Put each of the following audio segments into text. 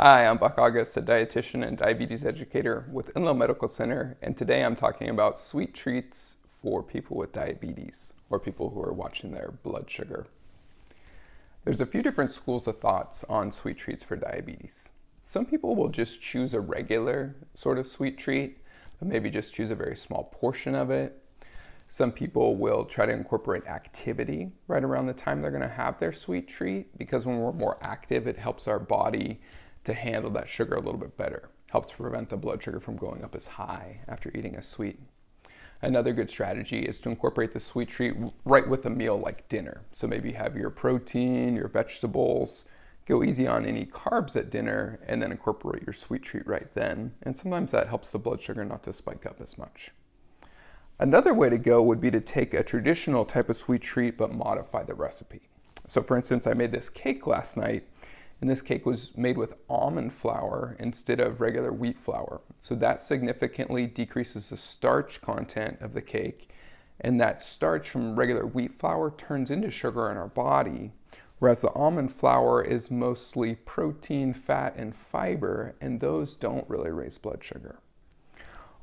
Hi, I'm Buck August, a dietitian and diabetes educator with Enloe Medical Center, and today I'm talking about sweet treats for people with diabetes or people who are watching their blood sugar. There's a few different schools of thoughts on sweet treats for diabetes. Some people will just choose a regular sort of sweet treat, but maybe just choose a very small portion of it. Some people will try to incorporate activity right around the time they're going to have their sweet treat, because when we're more active, it helps our body to handle that sugar a little bit better. Helps prevent the blood sugar from going up as high after eating a sweet. Another good strategy is to incorporate the sweet treat right with a meal like dinner. So maybe have your protein, your vegetables, go easy on any carbs at dinner, and then incorporate your sweet treat right then. And sometimes that helps the blood sugar not to spike up as much. Another way to go would be to take a traditional type of sweet treat but modify the recipe. So for instance, I made this cake last night, and this cake was made with almond flour instead of regular wheat flour. So that significantly decreases the starch content of the cake, and that starch from regular wheat flour turns into sugar in our body, whereas the almond flour is mostly protein, fat, and fiber, and those don't really raise blood sugar.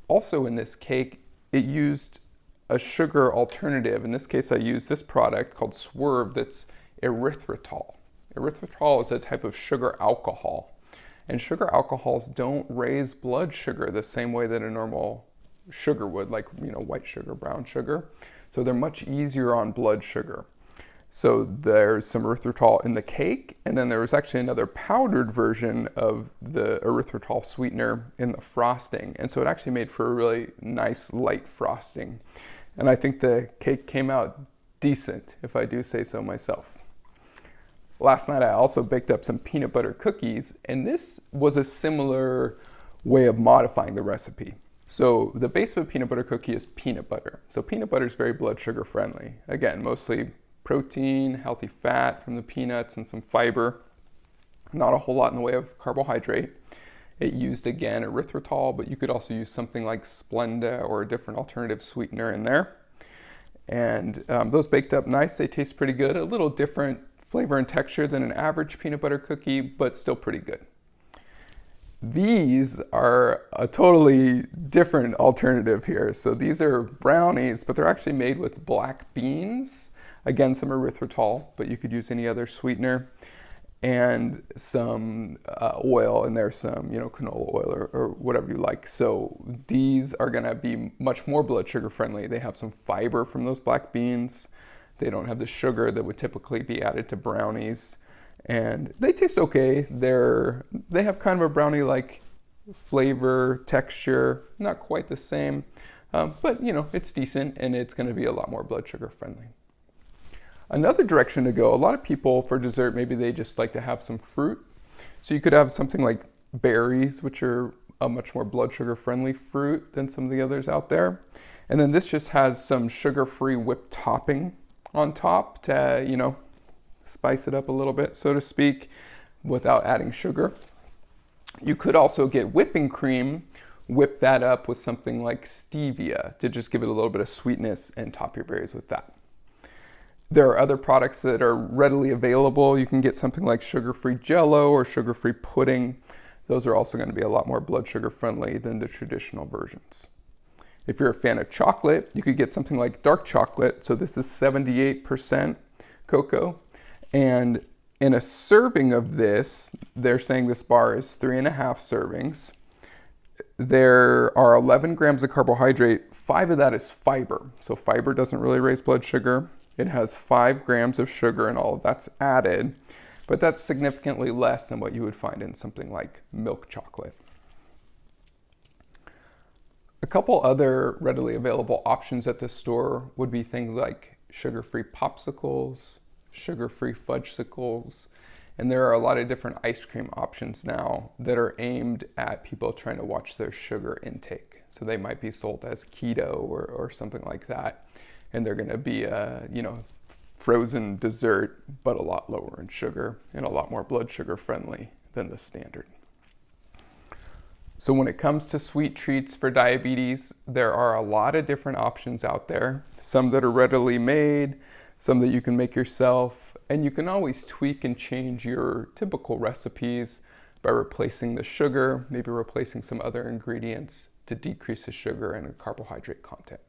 Also in this cake, it used a sugar alternative. In this case, I used this product called Swerve that's erythritol. Erythritol is a type of sugar alcohol, and sugar alcohols don't raise blood sugar the same way that a normal sugar would, like white sugar, brown sugar. So they're much easier on blood sugar. So there's some erythritol in the cake, and then there was actually another powdered version of the erythritol sweetener in the frosting. And so it actually made for a really nice light frosting. And I think the cake came out decent, if I do say so myself. Last night I also baked up some peanut butter cookies, and this was a similar way of modifying the recipe. So the base of a peanut butter cookie is peanut butter. So peanut butter is very blood sugar friendly. Again, mostly protein, healthy fat from the peanuts, and some fiber. Not a whole lot in the way of carbohydrate. It used, again, erythritol, but you could also use something like Splenda or a different alternative sweetener in there. And those baked up nice. They taste pretty good. A little different flavor and texture than an average peanut butter cookie, but still pretty good. These are a totally different alternative here. So these are brownies, but they're actually made with black beans. Again, some erythritol, but you could use any other sweetener, and some oil, and there's some canola oil or whatever you like. So these are going to be much more blood sugar friendly. They have some fiber from those black beans. They don't have the sugar that would typically be added to brownies, and they taste okay. They have kind of a brownie-like flavor, texture, not quite the same, but it's decent, and it's going to be a lot more blood sugar friendly. Another direction to go, a lot of people for dessert, maybe they just like to have some fruit. So you could have something like berries, which are a much more blood sugar friendly fruit than some of the others out there. And then this just has some sugar-free whipped topping on top to, spice it up a little bit, so to speak, without adding sugar. You could also get whipping cream, whip that up with something like stevia to just give it a little bit of sweetness, and top your berries with that. There are other products that are readily available. You can get something like sugar-free Jell-O or sugar-free pudding. Those are also going to be a lot more blood sugar friendly than the traditional versions. If you're a fan of chocolate, you could get something like dark chocolate. So this is 78% cocoa. And in a serving of this, they're saying this bar is 3.5 servings. There are 11 grams of carbohydrate. 5 of that is fiber. So fiber doesn't really raise blood sugar. It has 5 grams of sugar, and all of that's added, but that's significantly less than what you would find in something like milk chocolate. A couple other readily available options at the store would be things like sugar-free popsicles, sugar-free fudgesicles, and there are a lot of different ice cream options now that are aimed at people trying to watch their sugar intake. So they might be sold as keto or something like that. And they're going to be a frozen dessert, but a lot lower in sugar and a lot more blood sugar friendly than the standard. So when it comes to sweet treats for diabetes, there are a lot of different options out there. Some that are readily made, some that you can make yourself, and you can always tweak and change your typical recipes by replacing the sugar, maybe replacing some other ingredients to decrease the sugar and the carbohydrate content.